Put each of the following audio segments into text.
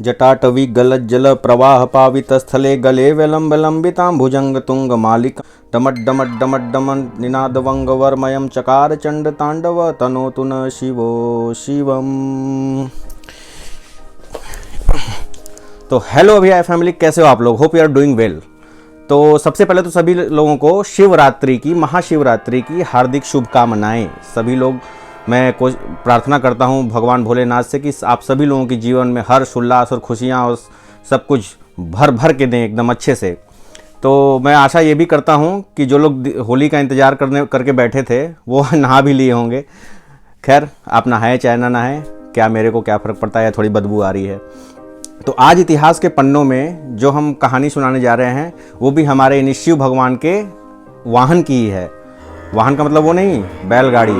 जटाटवी गलज्जल प्रवाह पावित स्थले गले विलंबितां भुजंग तुंग मालिक डमट डमट डमट डमन निनाद वंग वर्मयम चकार चंड तांडव तनोतु न शिवो शिवम। तो हेलो अभिया फैमिली, कैसे हो आप लोग? Hope you are doing well. तो सबसे पहले तो सभी लोगों को शिवरात्रि की, महाशिवरात्रि की हार्दिक शुभकामनाएं। सभी लोग, मैं प्रार्थना करता हूं भगवान भोलेनाथ से कि आप सभी लोगों के जीवन में हर्ष उल्लास और खुशियां और सब कुछ भर भर के दें एकदम अच्छे से। तो मैं आशा ये भी करता हूं कि जो लोग होली का इंतज़ार करके बैठे थे वो नहा भी लिए होंगे। खैर, आप नहाए चाहे ना नहाए, क्या मेरे को क्या फ़र्क पड़ता है, थोड़ी बदबू आ रही है। तो आज इतिहास के पन्नों में जो हम कहानी सुनाने जा रहे हैं वो भी हमारे इन शिव भगवान के वाहन की ही है। वाहन का मतलब वो नहीं बैलगाड़ी,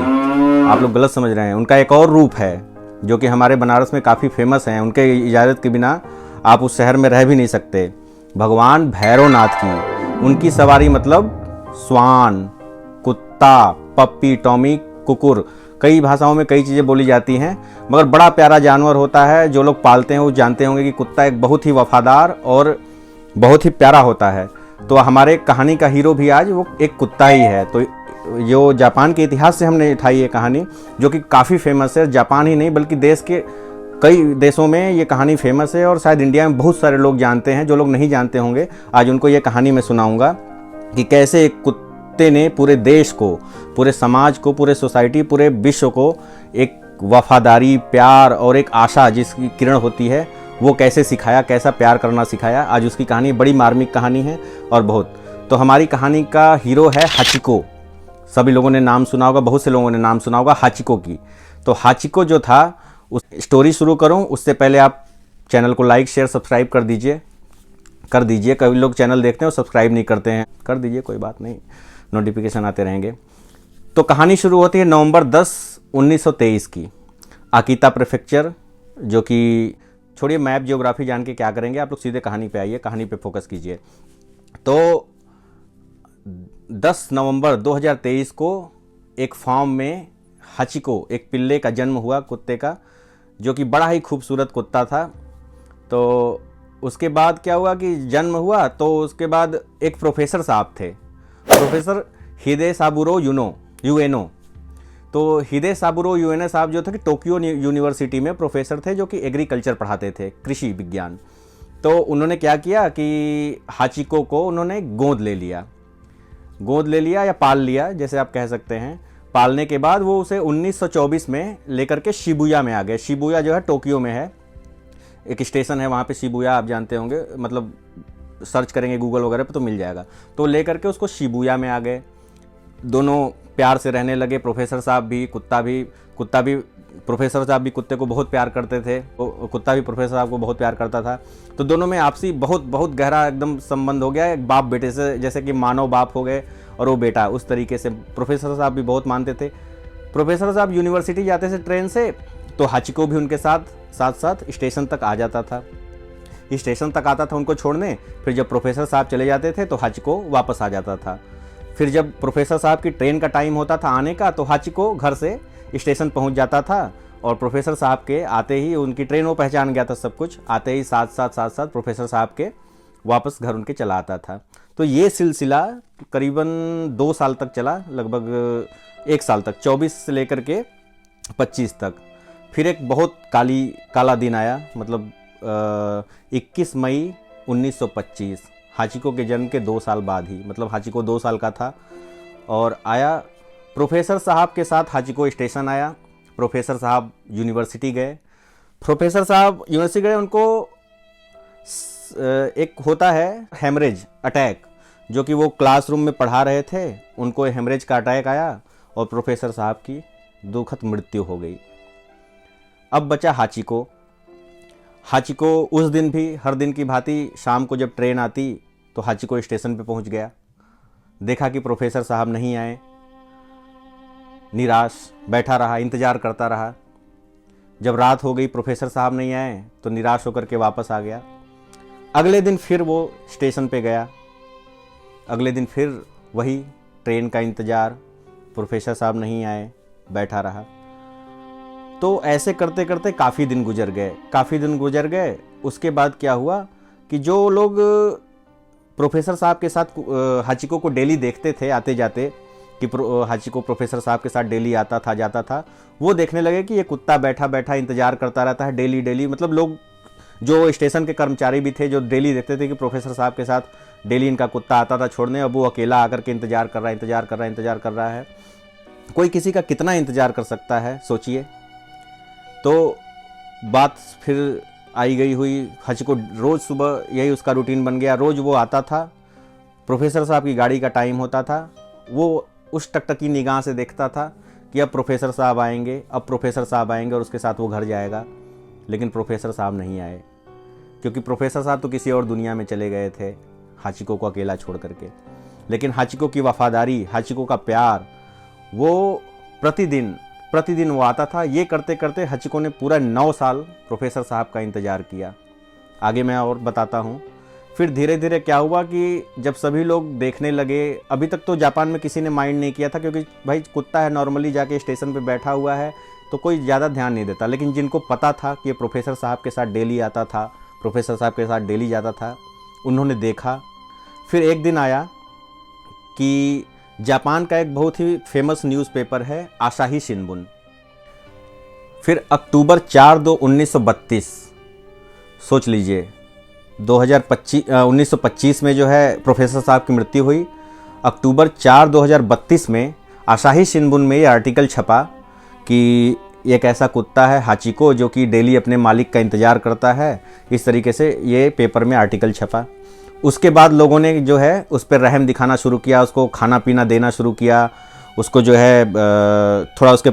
आप लोग गलत समझ रहे हैं। उनका एक और रूप है जो कि हमारे बनारस में काफ़ी फेमस है। उनके इजाज़त के बिना आप उस शहर में रह भी नहीं सकते। भगवान भैरवनाथ की उनकी सवारी मतलब स्वान, कुत्ता, पप्पी, टॉमी, कुकुर, कई भाषाओं में कई चीज़ें बोली जाती हैं, मगर बड़ा प्यारा जानवर होता है। जो लोग पालते हैं वो जानते होंगे कि कुत्ता एक बहुत ही वफादार और बहुत ही प्यारा होता है। तो हमारे कहानी का हीरो भी आज वो एक कुत्ता ही है। तो जो जापान के इतिहास से हमने उठाई ये कहानी, जो कि काफ़ी फेमस है। जापान ही नहीं बल्कि देश के कई देशों में ये कहानी फेमस है और शायद इंडिया में बहुत सारे लोग जानते हैं। जो लोग नहीं जानते होंगे आज उनको ये कहानी मैं सुनाऊंगा कि कैसे एक कुत्ते ने पूरे देश को, पूरे समाज को, पूरे सोसाइटी, पूरे विश्व को एक वफादारी, प्यार और एक आशा जिसकी किरण होती है वो कैसे सिखाया, कैसा प्यार करना सिखाया। आज उसकी कहानी बड़ी मार्मिक कहानी है और बहुत। तो हमारी कहानी का हीरो है हाचिको। सभी लोगों ने नाम सुना होगा, बहुत से लोगों ने नाम सुना होगा हाचिको की। तो हाचिको जो था, उस स्टोरी शुरू करूं उससे पहले आप चैनल को लाइक शेयर सब्सक्राइब कर दीजिए। कई लोग चैनल देखते हैं और सब्सक्राइब नहीं करते हैं, कर दीजिए, कोई बात नहीं, नोटिफिकेशन आते रहेंगे। तो कहानी शुरू होती है नवंबर 10, 1923 की। आकिता प्रेफेक्चर, जो कि छोड़िए मैप जियोग्राफी जान के क्या करेंगे, आप लोग सीधे कहानी पे आइए, कहानी पे फोकस कीजिए। तो 10 नवंबर 2023 को एक फार्म में हाचिको, एक पिल्ले का जन्म हुआ, कुत्ते का, जो कि बड़ा ही खूबसूरत कुत्ता था। तो उसके बाद क्या हुआ कि जन्म हुआ तो उसके बाद एक प्रोफेसर साहब थे, प्रोफेसर हिदेसाबुरो यूएनो। तो हिदेसाबुरो यूएनो साहब जो थे कि टोक्यो यूनिवर्सिटी में प्रोफेसर थे, जो कि एग्रीकल्चर पढ़ाते थे, कृषि विज्ञान। तो उन्होंने क्या किया कि हाचिको को उन्होंने गोद ले लिया या पाल लिया, जैसे आप कह सकते हैं। पालने के बाद वो उसे 1924 में लेकर के शिबुया में आ गए। शिबुया जो है टोक्यो में है, एक स्टेशन है वहाँ पे शिबुया, आप जानते होंगे, मतलब सर्च करेंगे गूगल वगैरह पे तो मिल जाएगा। तो लेकर के उसको शिबुया में आ गए। दोनों प्यार से रहने लगे, प्रोफेसर साहब भी, कुत्ता भी। प्रोफेसर साहब भी कुत्ते को बहुत प्यार करते थे, कुत्ता भी प्रोफेसर साहब को बहुत प्यार करता था। तो दोनों में आपसी बहुत बहुत गहरा एकदम संबंध हो गया, एक बाप बेटे से, जैसे कि मानव बाप हो गए और वो बेटा, उस तरीके से प्रोफेसर साहब भी बहुत मानते थे। प्रोफेसर साहब यूनिवर्सिटी जाते थे ट्रेन से, तो हाचिको भी उनके साथ स्टेशन तक आ जाता था। स्टेशन तक आता था उनको छोड़ने, फिर जब प्रोफेसर साहब चले जाते थे तो हाचिको वापस आ जाता था। फिर जब प्रोफेसर साहब की ट्रेन का टाइम होता था आने का, तो हाचिको घर से स्टेशन पहुंच जाता था और प्रोफेसर साहब के आते ही, उनकी ट्रेन वो पहचान गया था सब कुछ, आते ही साथ प्रोफेसर साहब के वापस घर उनके चला आता था। तो ये सिलसिला करीबन 2 साल तक चला, लगभग 1 साल तक, 24 से लेकर के 25 तक। फिर एक बहुत काला दिन आया, मतलब 21 मई 1925, हाचिको के जन्म के 2 साल बाद ही, मतलब हाचिको 2 साल का था और आया। प्रोफेसर साहब के साथ हाचिको स्टेशन आया। प्रोफेसर साहब यूनिवर्सिटी गए। उनको एक होता है हेमरेज अटैक, जो कि वो क्लासरूम में पढ़ा रहे थे, उनको हेमरेज का अटैक आया और प्रोफेसर साहब की दुखद मृत्यु हो गई। अब बचा हाचिको। उस दिन भी हर दिन की भांति शाम को जब ट्रेन आती तो हाचिको स्टेशन पे पहुंच गया। देखा कि प्रोफेसर साहब नहीं आए, निराश बैठा रहा, इंतज़ार करता रहा। जब रात हो गई, प्रोफेसर साहब नहीं आए तो निराश होकर के वापस आ गया। अगले दिन फिर वो स्टेशन पे गया। अगले दिन फिर वही ट्रेन का इंतज़ार, प्रोफेसर साहब नहीं आए, बैठा रहा। तो ऐसे करते करते काफ़ी दिन गुजर गए। उसके बाद क्या हुआ कि जो लोग प्रोफेसर साहब के साथ हाचिको को डेली देखते थे आते जाते, कि हाचिको प्रोफेसर साहब के साथ डेली आता था जाता था, वो देखने लगे कि ये कुत्ता बैठा बैठा इंतजार करता रहता है डेली डेली। मतलब लोग जो स्टेशन के कर्मचारी भी थे जो डेली देखते थे कि प्रोफेसर साहब के साथ डेली इनका कुत्ता आता था छोड़ने, अब वो अकेला आकर के इंतजार कर रहा है। कोई किसी का कितना इंतजार कर सकता है सोचिए। तो बात फिर आई गई हुई, हाचिको रोज़ सुबह यही उसका रूटीन बन गया, रोज़ वो आता था, प्रोफेसर साहब की गाड़ी का टाइम होता था, वो उस टकटकी निगाह से देखता था कि अब प्रोफेसर साहब आएंगे और उसके साथ वो घर जाएगा। लेकिन प्रोफेसर साहब नहीं आए, क्योंकि प्रोफेसर साहब तो किसी और दुनिया में चले गए थे हाचिको को अकेला छोड़ करके। लेकिन हाचिको की वफादारी, हाचिको का प्यार, वो प्रतिदिन वो आता था। ये करते करते हाचिको ने पूरा 9 साल प्रोफेसर साहब का इंतज़ार किया। आगे मैं और बताता हूँ। फिर धीरे धीरे क्या हुआ कि जब सभी लोग देखने लगे, अभी तक तो जापान में किसी ने माइंड नहीं किया था, क्योंकि भाई कुत्ता है, नॉर्मली जाके स्टेशन पे बैठा हुआ है तो कोई ज़्यादा ध्यान नहीं देता। लेकिन जिनको पता था कि ये प्रोफेसर साहब के साथ डेली आता था, प्रोफेसर साहब के साथ डेली जाता था, उन्होंने देखा। फिर एक दिन आया कि जापान का एक बहुत ही फेमस न्यूज़पेपर है आसाही शिनबुन। फिर अक्टूबर 4/2/1932, सोच लीजिए 1925 में जो है प्रोफेसर साहब की मृत्यु हुई। अक्टूबर 4/2032 में आसाही शिनबुन में ये आर्टिकल छपा कि एक ऐसा कुत्ता है हाचिको जो कि डेली अपने मालिक का इंतज़ार करता है। इस तरीके से ये पेपर में आर्टिकल छपा। उसके बाद लोगों ने जो है उस पर रहम दिखाना शुरू किया, उसको खाना पीना देना शुरू किया, उसको जो है थोड़ा उसके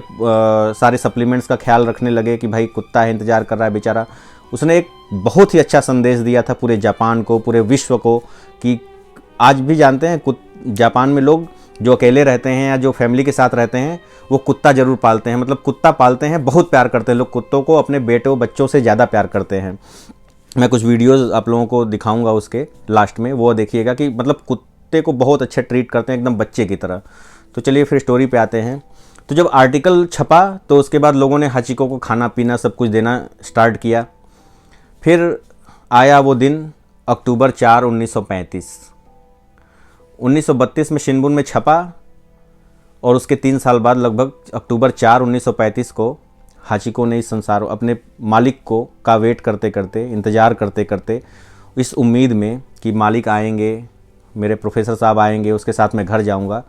सारे सप्लीमेंट्स का ख्याल रखने लगे कि भाई कुत्ता है, इंतज़ार कर रहा है बेचारा। उसने एक बहुत ही अच्छा संदेश दिया था पूरे जापान को, पूरे विश्व को, कि आज भी जानते हैं जापान में लोग जो अकेले रहते हैं या जो फैमिली के साथ रहते हैं वो कुत्ता ज़रूर पालते हैं। मतलब कुत्ता पालते हैं, बहुत प्यार करते हैं लोग कुत्तों को, अपने बेटों बच्चों से ज़्यादा प्यार करते हैं। मैं कुछ वीडियोस आप लोगों को दिखाऊंगा उसके लास्ट में, वो देखिएगा कि मतलब कुत्ते को बहुत अच्छे ट्रीट करते हैं, एकदम बच्चे की तरह। तो चलिए फिर स्टोरी पे आते हैं। तो जब आर्टिकल छपा तो उसके बाद लोगों ने हाचिको को खाना पीना सब कुछ देना स्टार्ट किया। फिर आया वो दिन अक्टूबर 4, 1935। 1932 में शिनबुन में छपा और उसके 3 साल बाद लगभग अक्टूबर 4, 1935 को हाचिको ने इस संसार अपने मालिक को का वेट करते करते, इंतज़ार करते करते, इस उम्मीद में कि मालिक आएंगे, मेरे प्रोफेसर साहब आएंगे, उसके साथ मैं घर जाऊंगा,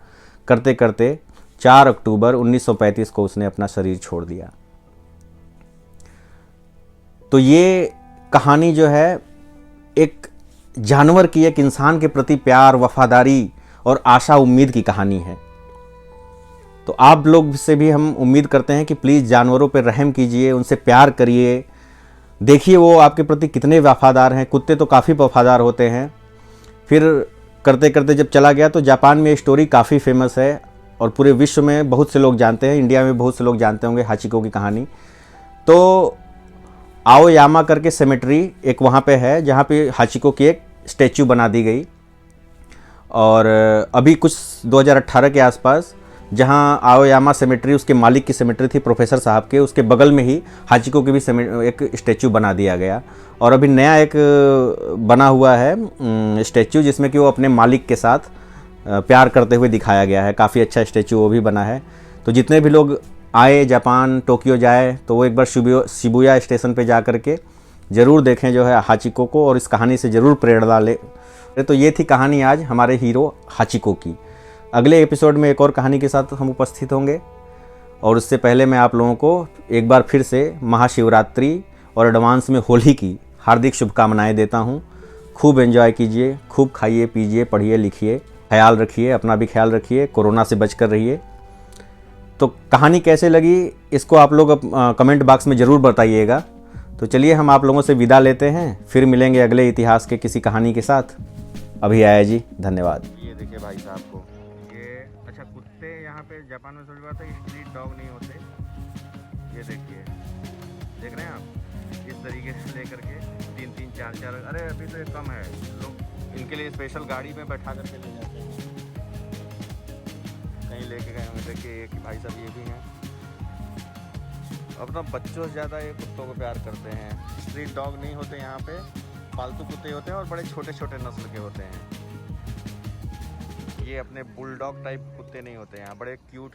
करते करते 4 अक्टूबर 1935 को उसने अपना शरीर छोड़ दिया। तो ये कहानी जो है एक जानवर की, एक इंसान के प्रति प्यार, वफादारी और आशा उम्मीद की कहानी है। तो आप लोग से भी हम उम्मीद करते हैं कि प्लीज़ जानवरों पर रहम कीजिए, उनसे प्यार करिए। देखिए वो आपके प्रति कितने वफादार हैं। कुत्ते तो काफ़ी वफादार होते हैं। फिर करते करते जब चला गया तो जापान में ये स्टोरी काफ़ी फेमस है और पूरे विश्व में बहुत से लोग जानते हैं, इंडिया में बहुत से लोग जानते होंगे हाचिको की कहानी। तो आओयामा करके सेमेट्री एक वहाँ पे है जहाँ पे हाचिको की एक स्टैचू बना दी गई। और अभी कुछ 2018 के आसपास जहाँ आओयामा सेमेट्री उसके मालिक की सेमेट्री थी प्रोफेसर साहब के, उसके बगल में ही हाचिको की भी एक स्टैचू बना दिया गया। और अभी नया एक बना हुआ है स्टैचू जिसमें कि वो अपने मालिक के साथ प्यार करते हुए दिखाया गया है। काफ़ी अच्छा स्टैचू वो भी बना है। तो जितने भी लोग आए जापान, टोक्यो जाए, तो वो एक बार शिबुया स्टेशन पे जा कर के ज़रूर देखें जो है हाचिको को, और इस कहानी से ज़रूर प्रेरणा ले। तो ये थी कहानी आज हमारे हीरो हाचिको की। अगले एपिसोड में एक और कहानी के साथ हम उपस्थित होंगे। और उससे पहले मैं आप लोगों को एक बार फिर से महाशिवरात्रि और एडवांस में होली की हार्दिक शुभकामनाएं देता हूं। खूब एंजॉय कीजिए, खूब खाइए पीजिए, पढ़िए लिखिए, ख्याल रखिए, अपना भी ख्याल रखिए, कोरोना से बचकर रहिए। तो कहानी कैसे लगी इसको आप लोग कमेंट बॉक्स में ज़रूर बताइएगा। तो चलिए हम आप लोगों से विदा लेते हैं, फिर मिलेंगे अगले इतिहास के किसी कहानी के साथ। अभी आया जी, धन्यवाद। ये देखिए भाई साहब को, ये अच्छा कुत्ते यहाँ पे जापान में समझ बात है, स्ट्रीट डॉग नहीं होते। ये देखिए, देख रहे हैं आप, इस तरीके से लेकर के 3-3, 4-4, अरे अभी तो ये कम है, लोग इनके लिए स्पेशल गाड़ी में बैठा करके ले जाते हैं, कहीं लेके गए होंगे। देखिए एक भाई साहब ये भी हैं। अपना बच्चों से ज़्यादा ये कुत्तों को प्यार करते हैं। स्ट्रीट डॉग नहीं होते यहाँ पे, पालतू कुत्ते होते हैं और बड़े छोटे छोटे नस्ल के होते हैं। ये अपने बुलडॉग टाइप कुत्ते नहीं होते यहाँ, बड़े क्यूट क्यूट